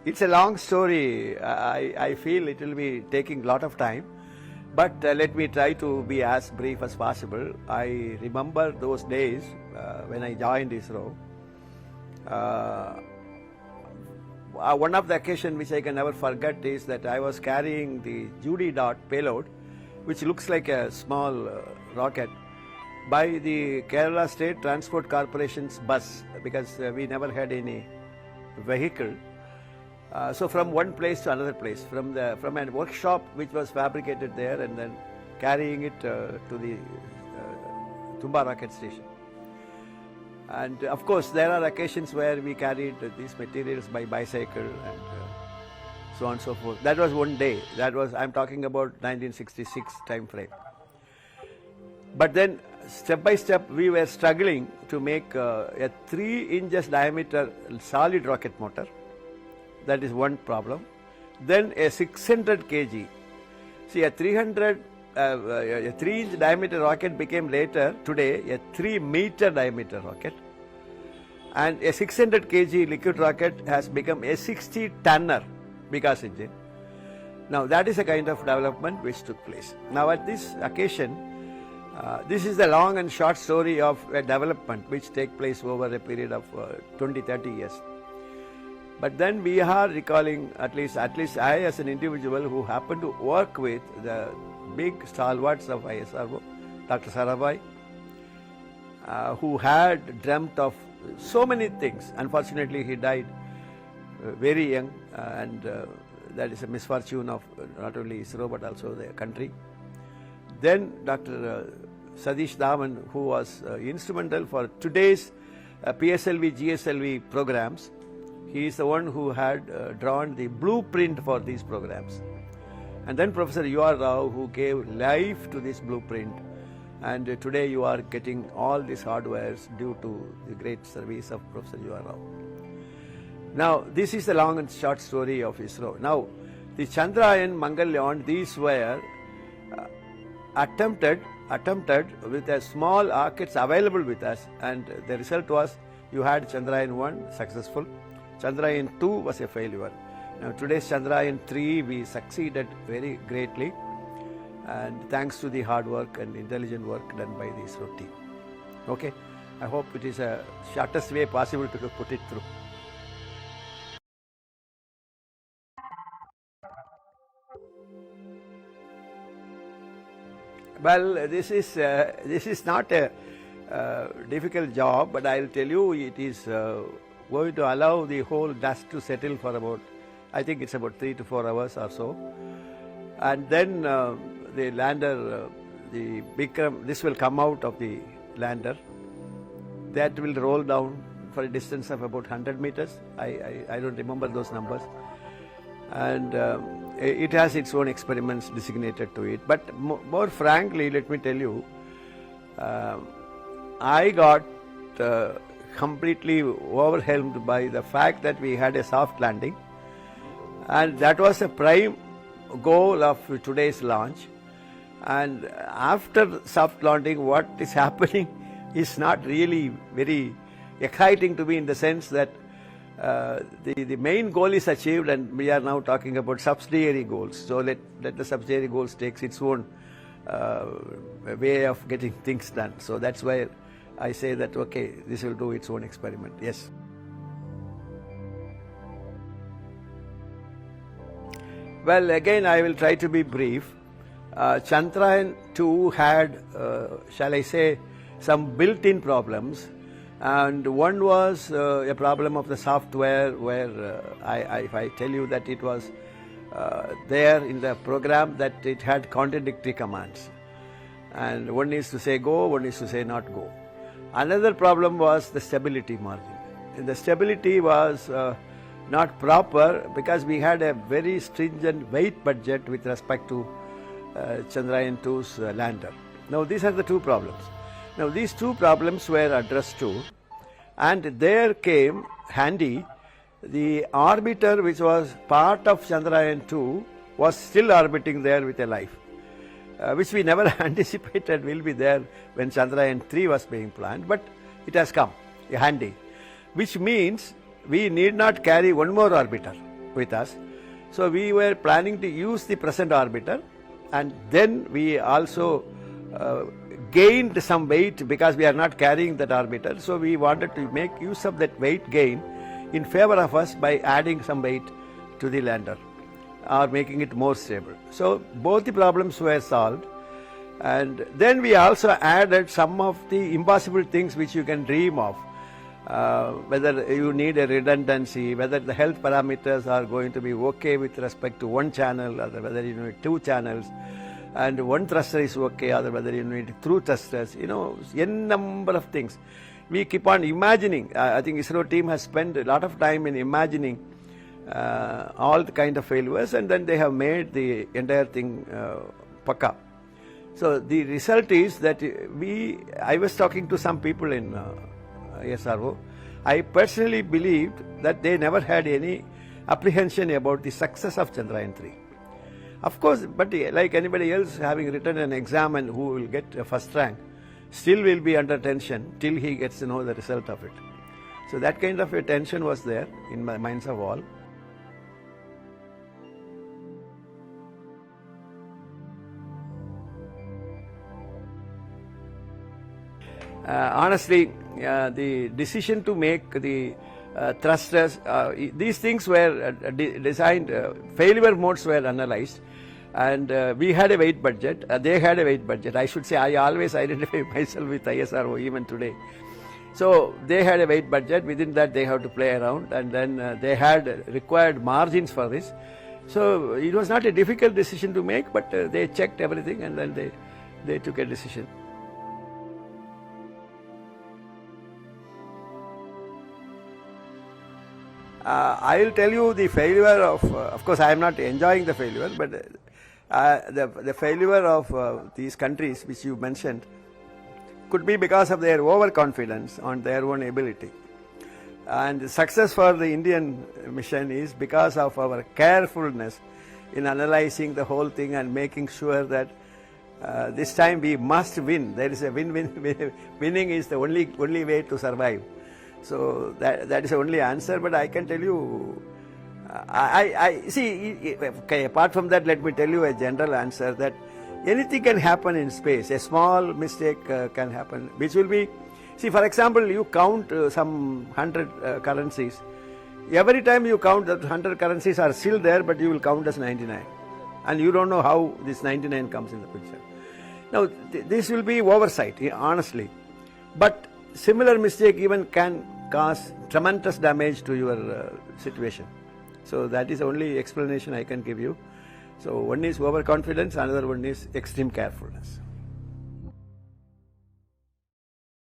It's a long story. I feel it will be taking a lot of time, but let me try to be as brief as possible. I remember those days when I joined ISRO. One of the occasions which I can never forget is that I was carrying the Judy dot payload, which looks like a small rocket, by the Kerala State Transport Corporation's bus, because we never had any vehicle. So from one place to another place, from a workshop which was fabricated there, and then carrying it to the Tumba rocket station. And of course there are occasions where we carried these materials by bicycle and so on and so forth. That was one day. I'm talking about 1966 time frame. But then step by step we were struggling to make a 3 inches diameter solid rocket motor. That is one problem. Then a 600 kg. See, a 3-inch diameter rocket became later, today, a 3-meter diameter rocket. And a 600 kg liquid rocket has become a 60-tonner Vikas engine. Now that is a kind of development which took place. Now at this occasion, this is the long and short story of a development which take place over a period of 20-30 years. But then we are recalling, at least I as an individual who happened to work with the big stalwarts of ISRO, Dr. Sarabhai, who had dreamt of so many things. Unfortunately, he died very young, and that is a misfortune of not only ISRO but also the country. Then Dr. Satish Dhawan, who was instrumental for today's PSLV, GSLV programs. He is the one who had drawn the blueprint for these programs. And then Professor U.R. Rao, who gave life to this blueprint. And today you are getting all these hardwares due to the great service of Professor U.R. Rao. Now, this is the long and short story of ISRO. Now, the Chandrayan, Mangalyaan, these were attempted with a small rockets available with us, and the result was you had Chandrayaan 1 successful. Chandrayaan 2 was a failure. Now today's Chandrayaan 3 we succeeded very greatly, and thanks to the hard work and intelligent work done by the ISRO team. Okay, I hope it is a shortest way possible to put it through. Well, this is not a difficult job, but I'll tell you it is going to allow the whole dust to settle for about, I think it's about 3 to 4 hours or so. And then the lander, the Vikram, this will come out of the lander. That will roll down for a distance of about 100 meters. I don't remember those numbers. And it has its own experiments designated to it. But more frankly, let me tell you, I got completely overwhelmed by the fact that we had a soft landing, and that was a prime goal of today's launch. And after soft landing, what is happening is not really very exciting to me, in the sense that the main goal is achieved, and we are now talking about subsidiary goals. So let the subsidiary goals take its own way of getting things done. So that's why I say that, okay, this will do its own experiment. Yes. Well, again, I will try to be brief. Chandrayaan 2 had, shall I say, some built-in problems. And one was a problem of the software, where if I tell you that it was there in the program that it had contradictory commands. And one is to say go, one is to say not go. Another problem was the stability margin. And the stability was not proper, because we had a very stringent weight budget with respect to Chandrayaan 2's lander. Now these are the two problems. Now these two problems were addressed too, and there came handy the orbiter which was part of Chandrayaan 2 was still orbiting there with a life, which we never anticipated will be there when Chandrayaan 3 was being planned, but it has come handy, which means we need not carry one more orbiter. with us. So we were planning to use the present orbiter, and then we also gained some weight because we are not carrying that orbiter. So we wanted to make use of that weight gain in favor of us by adding some weight to the lander or making it more stable. So both the problems were solved, and then we also added some of the impossible things which you can dream of. Whether you need a redundancy, whether the health parameters are going to be okay with respect to one channel, or whether you need two channels, and one thruster is okay, or whether you need through thrusters, n number of things. We keep on imagining. I think ISRO team has spent a lot of time in imagining all the kind of failures, and then they have made the entire thing pakka. So the result is that I was talking to some people in ISRO. I personally believed that they never had any apprehension about the success of Chandrayaan 3. Of course, but like anybody else having written an exam and who will get a first rank, still will be under tension till he gets to know the result of it. So that kind of a tension was there in my minds of all. Honestly, the decision to make the thrusters, these things were designed, failure modes were analyzed, and we had a weight budget, they had a weight budget. I should say I always identify myself with ISRO even today. So they had a weight budget, within that they have to play around, and then they had required margins for this. So it was not a difficult decision to make, but they checked everything and then they took a decision. I will tell you the failure of course I am not enjoying the failure, but the failure of these countries which you mentioned could be because of their overconfidence on their own ability. And the success for the Indian mission is because of our carefulness in analyzing the whole thing and making sure that this time we must win. There is a win-win. Winning is the only way to survive. So that is the only answer, but I can tell you, I see, okay, apart from that, let me tell you a general answer that anything can happen in space. A small mistake can happen, which will be, see, for example, you count some 100 currencies. Every time you count that 100 currencies are still there, but you will count as 99. And you don't know how this 99 comes in the picture. Now, this will be oversight, honestly. But similar mistake even can cause tremendous damage to your situation. So that is the only explanation I can give you. So one is overconfidence, another one is extreme carefulness.